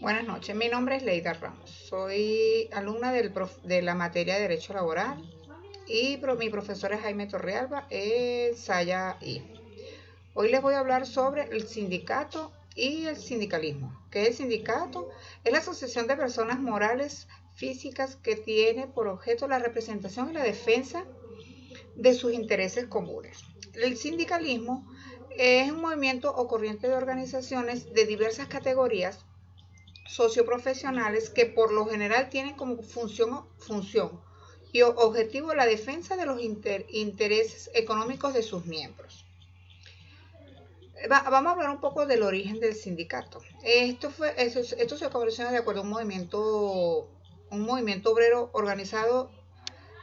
Buenas noches, mi nombre es Leida Ramos. Soy alumna de la materia de Derecho Laboral y mi profesor es Jaime Torrealba, Saya I. Hoy les voy a hablar sobre el sindicato y el sindicalismo. ¿Qué es el sindicato? Es la asociación de personas morales físicas que tiene por objeto la representación y la defensa de sus intereses comunes. El sindicalismo es un movimiento o corriente de organizaciones de diversas categorías socioprofesionales que por lo general tienen como función y objetivo la defensa de los intereses económicos de sus miembros. Vamos a hablar un poco del origen del sindicato. Esto se convirtió de acuerdo a un movimiento obrero organizado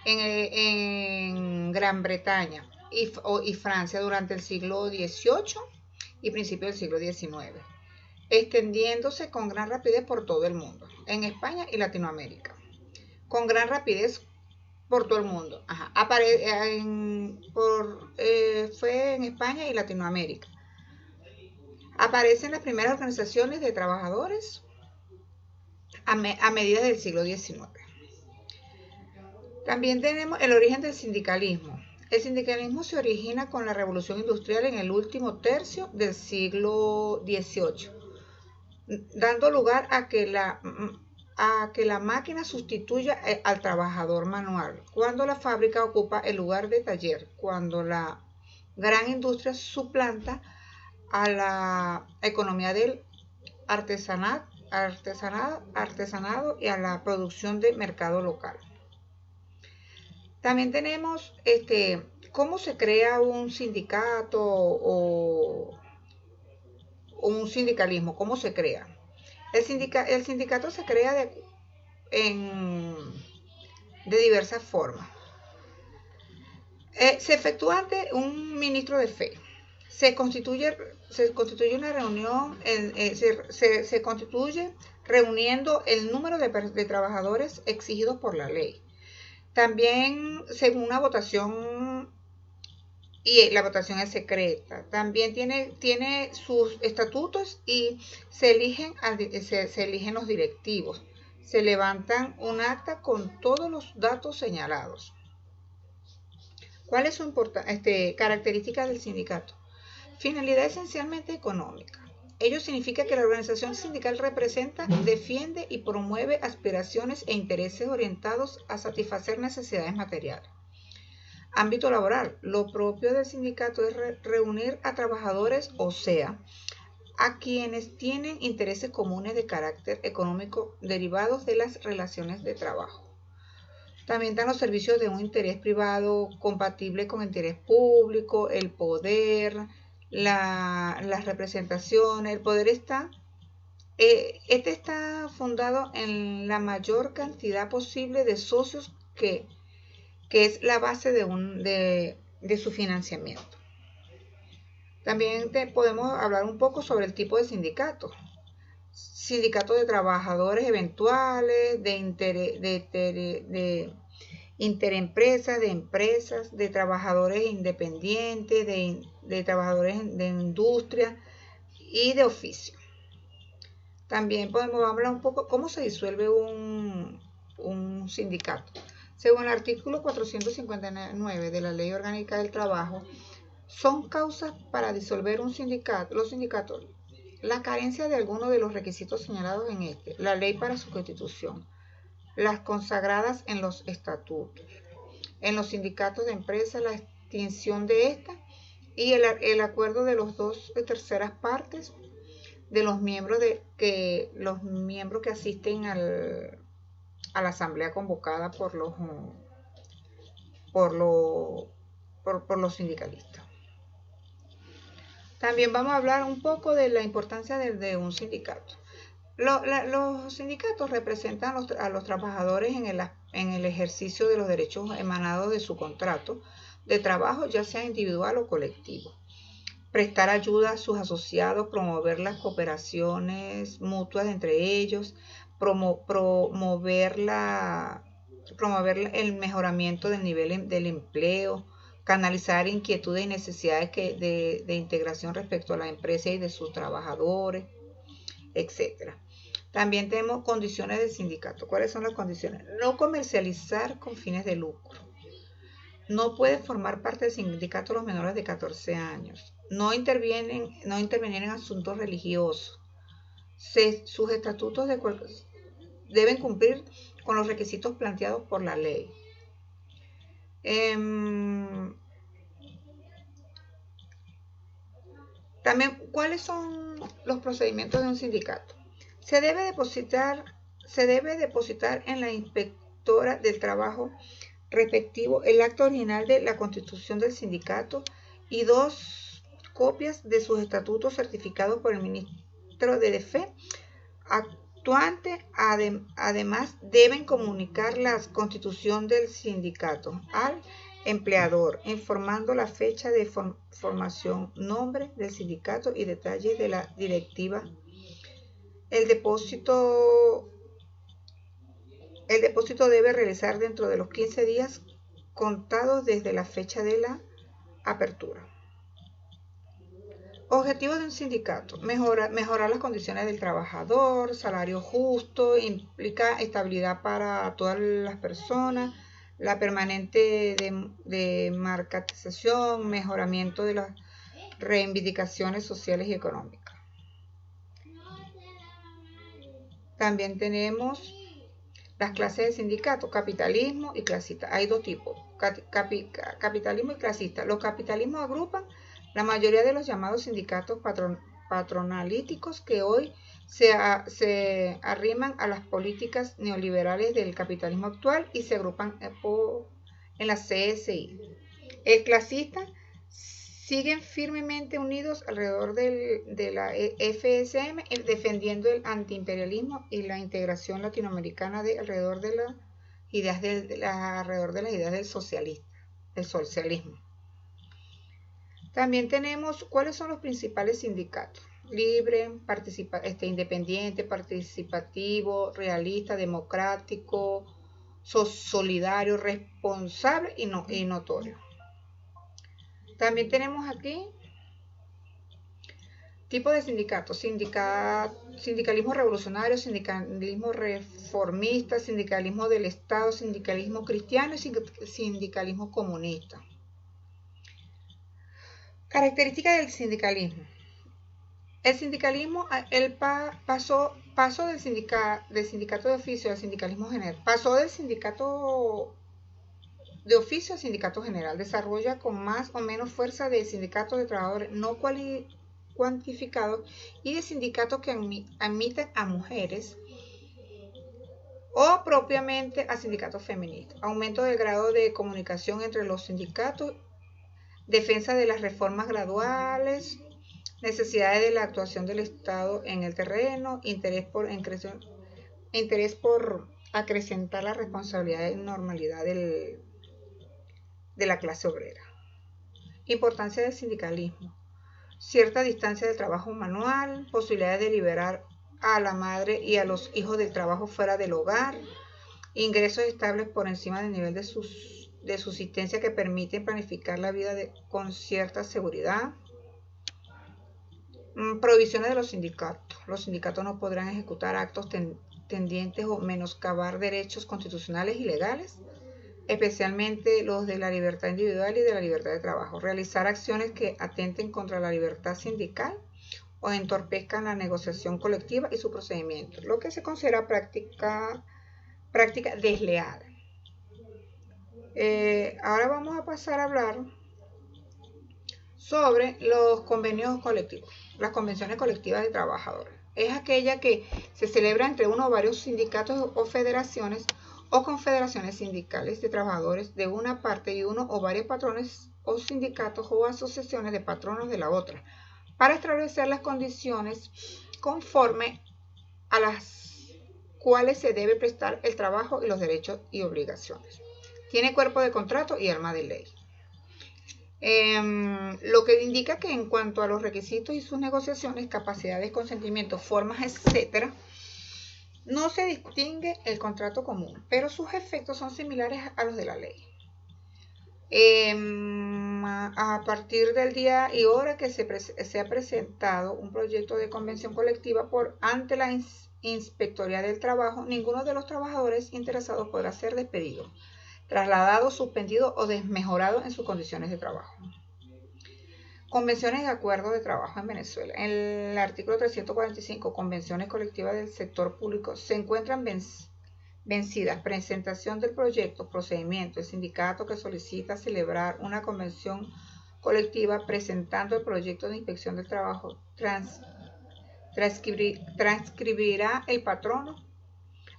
en Gran Bretaña y Francia durante el siglo XVIII y principios del siglo XIX, extendiéndose con gran rapidez por todo el mundo, en España y Latinoamérica. Con gran rapidez por todo el mundo. Fue en España y Latinoamérica. Aparecen las primeras organizaciones de trabajadores a medida del siglo XIX. También tenemos el origen del sindicalismo. El sindicalismo se origina con la revolución industrial en el último tercio del siglo XVIII, dando lugar a que la máquina sustituya al trabajador manual, cuando la fábrica ocupa el lugar de taller, cuando la gran industria suplanta a la economía del artesanado y a la producción de mercado local. También tenemos cómo se crea un sindicato o un sindicalismo, cómo se crea. El sindicato se crea de diversas formas. Se efectúa ante un ministro de fe. Se constituye una reunión, se constituye reuniendo el número de trabajadores exigidos por la ley. También según una votación, y la votación es secreta. También tiene sus estatutos y se eligen los directivos. Se levantan un acta con todos los datos señalados. ¿Cuál es su característica del sindicato? Finalidad esencialmente económica. Ello significa que la organización sindical representa, defiende y promueve aspiraciones e intereses orientados a satisfacer necesidades materiales. Ámbito laboral. Lo propio del sindicato es reunir a trabajadores, o sea, a quienes tienen intereses comunes de carácter económico derivados de las relaciones de trabajo. También dan los servicios de un interés privado compatible con interés público, el poder, las representaciones. El poder está fundado en la mayor cantidad posible de socios que es la base de su financiamiento. También podemos hablar un poco sobre el tipo de sindicato. Sindicato de trabajadores eventuales, de interempresas, de empresas, de trabajadores independientes, de trabajadores de industria y de oficio. También podemos hablar un poco cómo se disuelve un sindicato. Según el artículo 459 de la Ley Orgánica del Trabajo, son causas para disolver los sindicatos, la carencia de alguno de los requisitos señalados en la ley para su constitución, las consagradas en los estatutos, en los sindicatos de empresa, la extinción de esta y el acuerdo de los dos de terceras partes de los miembros que asisten a la asamblea convocada por los sindicalistas. También vamos a hablar un poco de la importancia de un sindicato. Los sindicatos representan a los trabajadores en el ejercicio de los derechos emanados de su contrato de trabajo, ya sea individual o colectivo. Prestar ayuda a sus asociados, promover las cooperaciones mutuas entre ellos, promover el mejoramiento del nivel del empleo, canalizar inquietudes y necesidades de integración respecto a la empresa y de sus trabajadores, etc. También tenemos condiciones del sindicato. ¿Cuáles son las condiciones? No comercializar con fines de lucro. No pueden formar parte del sindicato los menores de 14 años. No intervienen en asuntos religiosos. Sus estatutos deben cumplir con los requisitos planteados por la ley. También, ¿cuáles son los procedimientos de un sindicato? Se debe depositar en la inspectora del trabajo respectivo el acta original de la constitución del sindicato y 2 copias de sus estatutos certificados por el ministro de Defensa actuante. Además, deben comunicar la constitución del sindicato al empleador, informando la fecha de formación, nombre del sindicato y detalles de la directiva. El depósito debe realizar dentro de los 15 días contados desde la fecha de la apertura. Objetivos de un sindicato: mejorar las condiciones del trabajador, salario justo, implica estabilidad para todas las personas, la permanente democratización, mejoramiento de las reivindicaciones sociales y económicas. También tenemos las clases de sindicato: capitalismo y clasista. Hay 2 tipos, capitalismo y clasista. Los capitalismos agrupan la mayoría de los llamados sindicatos patronalíticos que hoy se arriman a las políticas neoliberales del capitalismo actual y se agrupan en la CSI. El clasista siguen firmemente unidos alrededor de la FSM, defendiendo el antiimperialismo y la integración latinoamericana alrededor de las ideas del socialismo. También tenemos cuáles son los principales sindicatos: libre, independiente, participativo, realista, democrático, solidario, responsable y notorio. También tenemos aquí tipo de sindicatos: sindicalismo revolucionario, sindicalismo reformista, sindicalismo del Estado, sindicalismo cristiano y sindicalismo comunista. Características del sindicalismo. El sindicalismo, pasó del sindicato de oficio al sindicalismo general. Pasó del sindicato de oficio al sindicato general. Desarrolla con más o menos fuerza de sindicatos de trabajadores no cuantificados y de sindicatos que admiten a mujeres o propiamente a sindicatos feministas. Aumento del grado de comunicación entre los sindicatos, defensa de las reformas graduales, necesidades de la actuación del Estado en el terreno, interés por acrecentar la responsabilidad y normalidad de la clase obrera. Importancia del sindicalismo: cierta distancia del trabajo manual, posibilidades de liberar a la madre y a los hijos del trabajo fuera del hogar, ingresos estables por encima del nivel de subsistencia que permiten planificar la vida con cierta seguridad. Prohibiciones de los sindicatos. Los sindicatos no podrán ejecutar actos tendientes o menoscabar derechos constitucionales y legales, especialmente los de la libertad individual y de la libertad de trabajo. Realizar acciones que atenten contra la libertad sindical o entorpezcan la negociación colectiva y su procedimiento, lo que se considera práctica desleal. Ahora vamos a pasar a hablar sobre los convenios colectivos. Las convenciones colectivas de trabajadores es aquella que se celebra entre uno o varios sindicatos o federaciones o confederaciones sindicales de trabajadores de una parte y uno o varios patrones o sindicatos o asociaciones de patronos de la otra, para establecer las condiciones conforme a las cuales se debe prestar el trabajo y los derechos y obligaciones. Tiene cuerpo de contrato y alma de ley. Lo que indica que en cuanto a los requisitos y sus negociaciones, capacidades, consentimientos, formas, etc., no se distingue el contrato común, pero sus efectos son similares a los de la ley. A partir del día y hora que se ha presentado un proyecto de convención colectiva ante la Inspectoría del Trabajo, ninguno de los trabajadores interesados podrá ser despedido, trasladado, suspendido o desmejorado en sus condiciones de trabajo. Convenciones de acuerdo de trabajo en Venezuela. En el artículo 345, convenciones colectivas del sector público, se encuentran vencidas. Presentación del proyecto, procedimiento. El sindicato que solicita celebrar una convención colectiva presentando el proyecto de inspección del trabajo transcribirá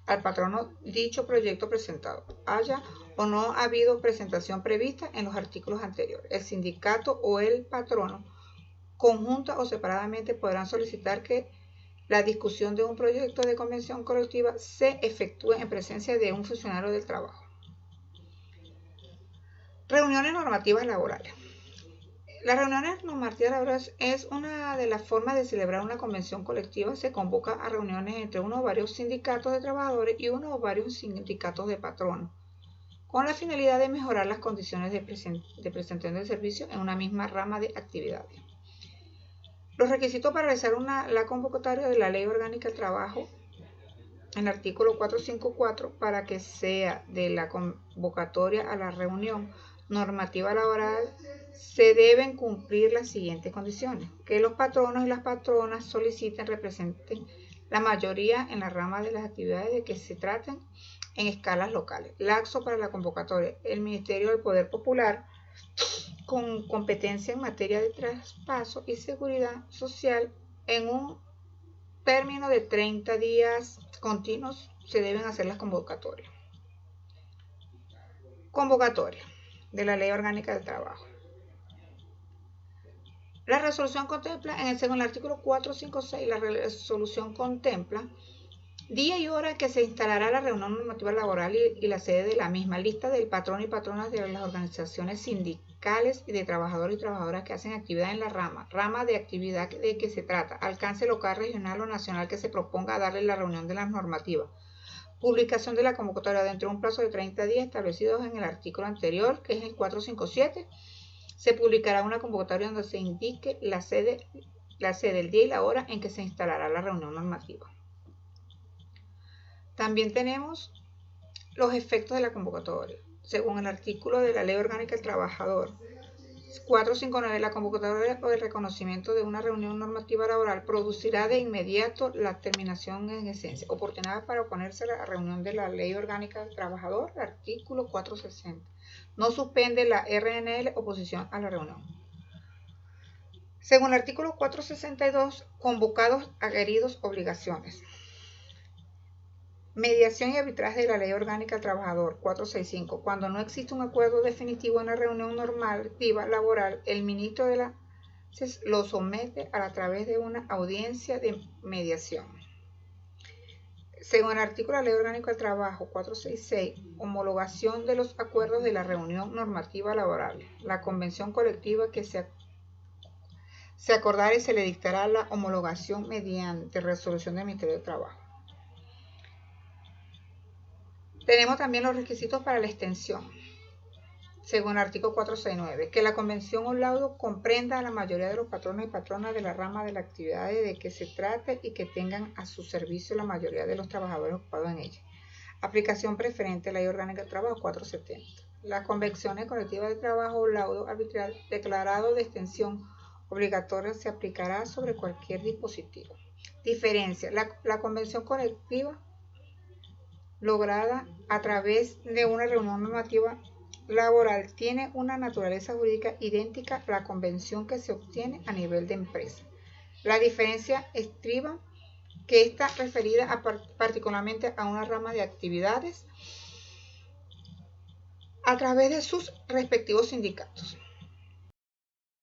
al patrono dicho proyecto presentado, haya o no habido presentación prevista en los artículos anteriores. El sindicato o el patrono, conjunta o separadamente, podrán solicitar que la discusión de un proyecto de convención colectiva se efectúe en presencia de un funcionario del trabajo. Reuniones normativas laborales. Las reuniones normativas laborales es una de las formas de celebrar una convención colectiva. Se convoca a reuniones entre uno o varios sindicatos de trabajadores y uno o varios sindicatos de patronos, con la finalidad de mejorar las condiciones de prestación del servicio en una misma rama de actividades. Los requisitos para realizar la convocatoria de la Ley Orgánica del Trabajo, en el artículo 454, para que sea de la convocatoria a la reunión normativa laboral, se deben cumplir las siguientes condiciones: que los patronos y las patronas soliciten representen la mayoría en la rama de las actividades de que se traten en escalas locales. Laxo para la convocatoria. El Ministerio del Poder Popular, con competencia en materia de traspaso y seguridad social, en un término de 30 días continuos se deben hacer las convocatorias. Convocatoria de la Ley Orgánica del Trabajo. La resolución contempla, según el artículo 456, la resolución contempla día y hora que se instalará la reunión normativa laboral y la sede de la misma, lista del patrón y patronas de las organizaciones sindicales y de trabajadores y trabajadoras que hacen actividad en la rama de actividad de que se trata, alcance local, regional o nacional que se proponga darle la reunión de las normativas. Publicación de la convocatoria dentro de un plazo de 30 días establecidos en el artículo anterior, que es el 457. Se publicará una convocatoria donde se indique la sede, el día y la hora en que se instalará la reunión normativa. También tenemos los efectos de la convocatoria. Según el artículo de la Ley Orgánica del Trabajador 459, la convocatoria o el reconocimiento de una reunión normativa laboral producirá de inmediato la terminación en esencia. Oportunidad para oponerse a la reunión de la Ley Orgánica del Trabajador, artículo 460. No suspende la RNL oposición a la reunión. Según el artículo 462, convocados, adheridos, obligaciones. Mediación y arbitraje de la Ley Orgánica del Trabajador 465. Cuando no existe un acuerdo definitivo en la reunión normativa laboral, el ministro lo somete a través de una audiencia de mediación. Según el artículo de la Ley Orgánica del Trabajo 466, homologación de los acuerdos de la reunión normativa laboral. La convención colectiva que se acordare y se le dictará la homologación mediante resolución del Ministerio de Trabajo. Tenemos también los requisitos para la extensión. Según el artículo 469, que la convención o laudo comprenda a la mayoría de los patronos y patronas de la rama de la actividad de que se trate y que tengan a su servicio la mayoría de los trabajadores ocupados en ella. Aplicación preferente de la Ley Orgánica del Trabajo 470. Las convenciones colectivas de trabajo o laudo arbitral declarado de extensión obligatoria se aplicará sobre cualquier dispositivo. Diferencia. La convención colectiva lograda a través de una reunión normativa laboral tiene una naturaleza jurídica idéntica a la convención que se obtiene a nivel de empresa. La diferencia estriba que está referida particularmente a una rama de actividades a través de sus respectivos sindicatos.